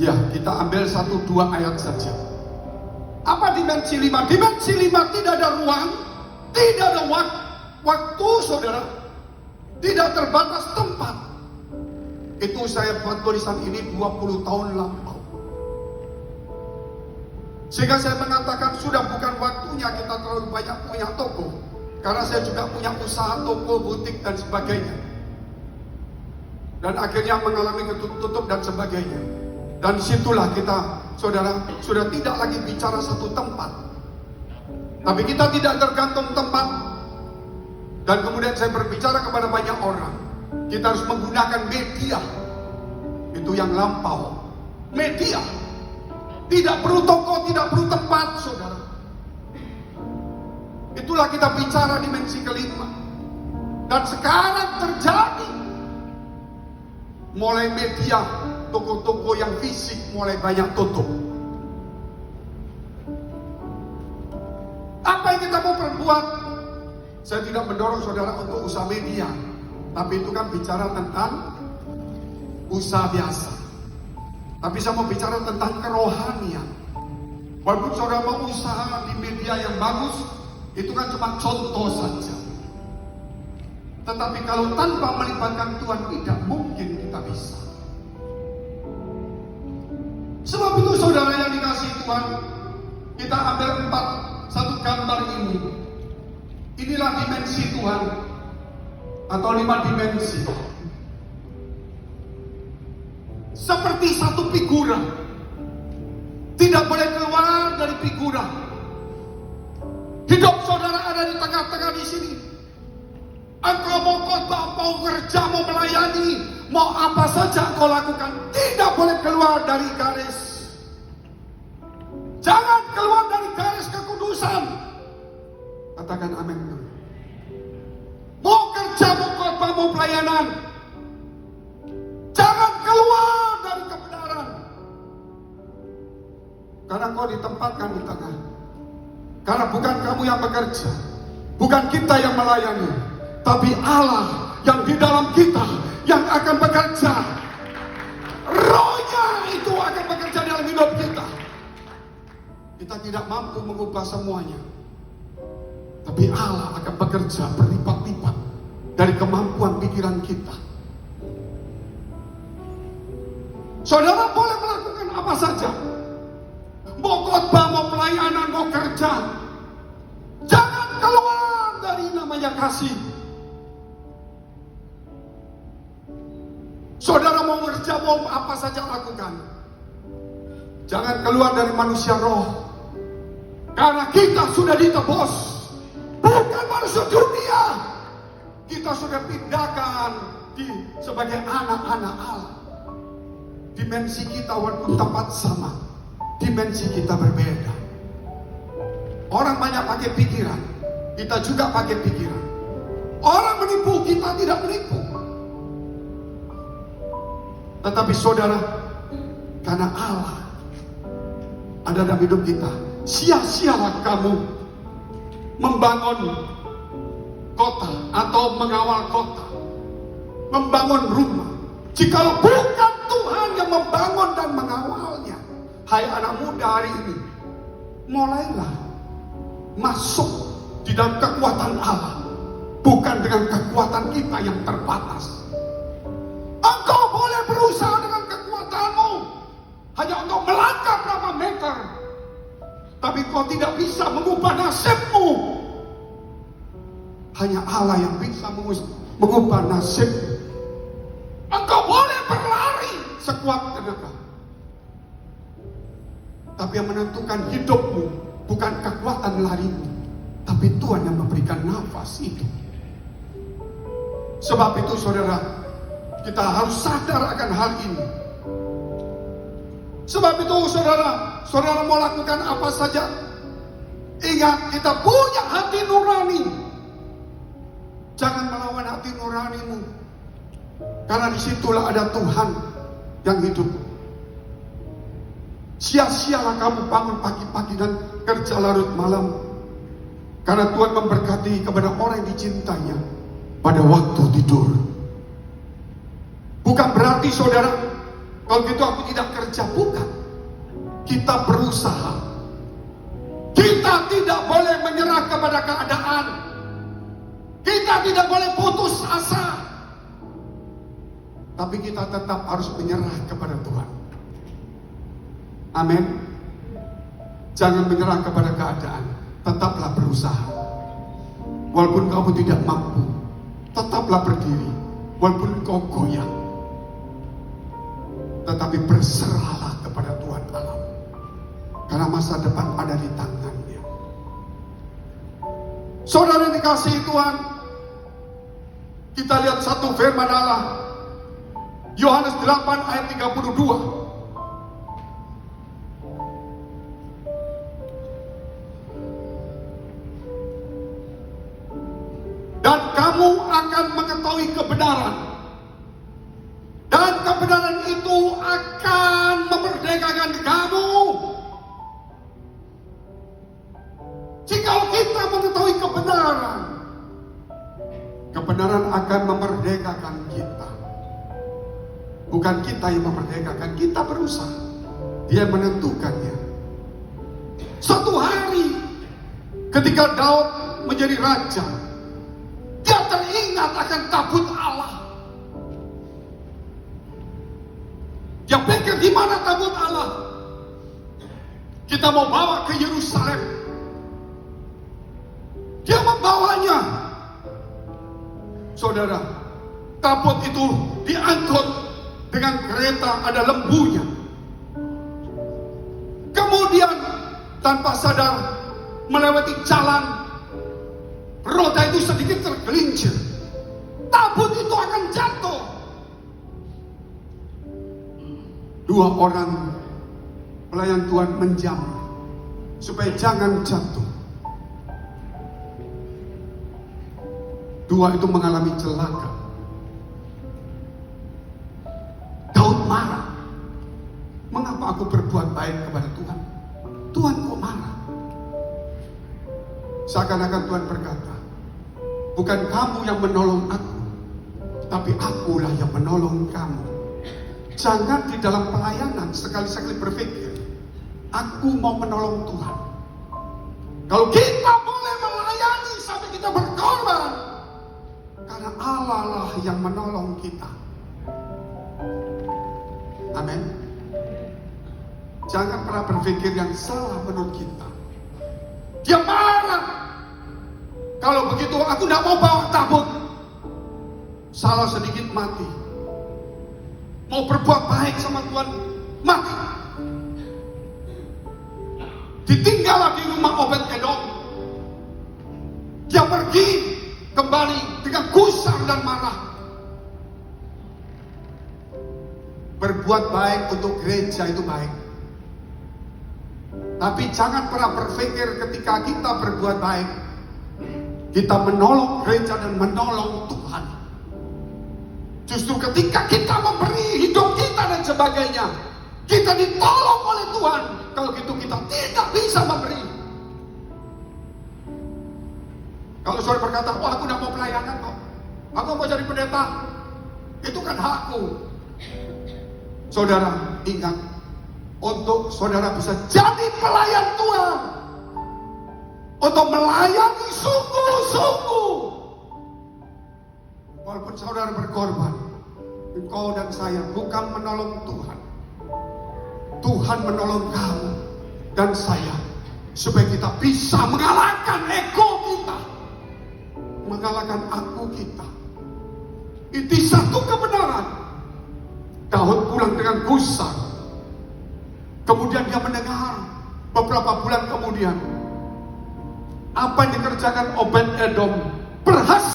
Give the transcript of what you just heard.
Ya, kita ambil 1-2 ayat saja. Apa dimensi 5? Dimensi 5 tidak ada ruang, tidak ada waktu, saudara. Tidak terbatas tempat. Itu saya buat tulisan ini 20 tahun lampau. Sehingga saya mengatakan sudah bukan waktunya kita terlalu banyak punya toko. Karena saya juga punya usaha toko, butik dan sebagainya. Dan akhirnya mengalami tutup dan sebagainya. Dan disitulah kita, saudara, sudah tidak lagi bicara satu tempat. Tapi kita tidak tergantung tempat. Dan kemudian saya berbicara kepada banyak orang. Kita harus menggunakan media. Itu yang lampau. Media. Tidak perlu toko, tidak perlu tempat, saudara. Itulah kita bicara dimensi kelima. Dan sekarang terjadi. Mulai media, toko-toko yang fisik mulai banyak tutup. Apa yang kita mau perbuat? Saya tidak mendorong saudara untuk usaha media. Tapi itu kan bicara tentang usaha biasa. Tapi saya mau bicara tentang kerohanian. Walaupun saudara mau usaha di media yang bagus, itu kan cuma contoh saja. Tetapi kalau tanpa melibatkan Tuhan, tidak mungkin kita bisa. Sebab itu saudara yang dikasihi Tuhan, kita ambil 1 gambar ini. Inilah dimensi Tuhan, atau 5 dimensi. Seperti satu figura. Tidak boleh keluar dari figura. Hidup saudara ada di tengah-tengah di sini. Engkau mau khotbah, mau kerja, mau melayani, mau apa saja kau lakukan, tidak boleh keluar dari garis. Jangan keluar dari garis kekudusan. Katakan amin. Mau kerja, mau khotbah, mau pelayanan, jangan keluar dari kebenaran. Karena kau ditempatkan di tengah. Karena bukan kamu yang bekerja, bukan kita yang melayani, tapi Allah yang di dalam kita yang akan bekerja. Rohnya itu akan bekerja dalam hidup kita. Kita tidak mampu mengubah semuanya, tapi Allah akan bekerja berlipat-lipat dari kemampuan pikiran kita. Saudara boleh melakukan apa saja. Mau khotbah, mau pelayanan, mau kerja. Jangan keluar dari namanya kasih. Saudara mau kerja, mau apa saja lakukan. Jangan keluar dari manusia roh. Karena kita sudah ditebus. Bukan manusia dunia. Kita sudah pindahkan sebagai anak-anak Allah. Dimensi kita walaupun tempat sama, dimensi kita berbeda. Orang banyak pakai pikiran, kita juga pakai pikiran. Orang menipu, kita tidak menipu. Tetapi saudara, karena Allah ada dalam hidup kita, sia-sialah kamu membangun kota atau mengawal kota, membangun rumah, jikalau bukan Tuhan yang membangun dan mengawalnya. Hai anak muda hari ini, mulailah masuk di dalam kekuatan Allah, bukan dengan kekuatan kita yang terbatas. Engkau boleh berusaha dengan kekuatanmu hanya untuk melangkah berapa meter, tapi kau tidak bisa mengubah nasibmu. Hanya Allah yang bisa mengubah nasib. Engkau boleh berlari sekuat tenaga, tapi yang menentukan hidupmu bukan kekuatan larimu, tapi Tuhan yang memberikan nafas itu. Sebab itu saudara, kita harus sadar akan hal ini. Sebab itu saudara mau lakukan apa saja, ingat kita punya hati nurani. Jangan melawan hati nuranimu, karena disitulah ada Tuhan yang hidup. Sia-sialah kamu bangun pagi-pagi dan kerja larut malam, karena Tuhan memberkati kepada orang yang dicintainya pada waktu tidur. Bukan berarti saudara Kalau gitu aku tidak kerja, bukan. Kita berusaha. Kita tidak boleh menyerah kepada keadaan. Kita tidak boleh putus asa. Tapi kita tetap harus menyerah kepada Tuhan. Amin. Jangan menyerah kepada keadaan. Tetaplah berusaha. Walaupun kamu tidak mampu, tetaplah berdiri. Walaupun kau goyah, tetapi berserahlah kepada Tuhan Allah. Karena masa depan ada di tangannya. Saudara dikasihi Tuhan, kita lihat satu firman Allah. Yohanes 8 ayat 32. Dan kamu akan mengetahui kebenaran. Dan kebenaran itu akan memerdekakan kamu. Jika kita mengetahui kebenaran, kebenaran akan memerdekakan kita. Bukan kita yang memerdekakan, kita berusaha. Dia menentukannya. Suatu hari ketika Daud menjadi raja, dia teringat akan tabut Allah. Dia pikir, di mana tabut Allah? Kita mau bawa ke Yerusalem. Dia membawanya. Saudara, tabut itu diangkut dengan kereta, ada lembunya. Kemudian tanpa sadar melewati jalan, roda itu sedikit tergelincir. Tabut itu akan jatuh. Dua orang pelayan Tuhan menjamu supaya jangan jatuh. Dua itu mengalami celaka. Daud marah. Mengapa aku berbuat baik kepada Tuhan? Tuhan kok marah? Seakan-akan Tuhan berkata, bukan kamu yang menolong aku, tapi akulah yang menolong kamu. Jangan di dalam pelayanan sekali-sekali berpikir, aku mau menolong Tuhan. Kalau kita boleh melayani sampai kita berkorban, karena Allah lah yang menolong kita. Amin. Jangan pernah berpikir yang salah menurut kita. Dia marah. Kalau begitu aku tidak mau bawa tabut. Salah sedikit mati. Mau berbuat baik sama Tuhan, mati. Ditinggallah di rumah Obed-Edom. Dia pergi kembali dengan gusar dan marah. Berbuat baik untuk gereja itu baik. Tapi jangan pernah berpikir ketika kita berbuat baik, kita menolong gereja dan menolong Tuhan. Justru ketika kita memberi hidup kita dan sebagainya, kita ditolong oleh Tuhan. Kalau gitu kita tidak bisa memberi. Kalau saudara berkata, oh aku tidak mau pelayanan kok, aku mau jadi pendeta, itu kan hakku. Saudara ingat, untuk saudara bisa jadi pelayan Tuhan, untuk melayani sungguh-sungguh, walaupun saudara berkorban, engkau dan saya bukan menolong Tuhan. Tuhan menolong kamu dan saya, supaya kita bisa mengalahkan ego kita, mengalahkan aku kita. Itu satu kebenaran. Daud pulang dengan gusar. Kemudian dia mendengar beberapa bulan kemudian apa yang dikerjakan Obed-Edom berhasil.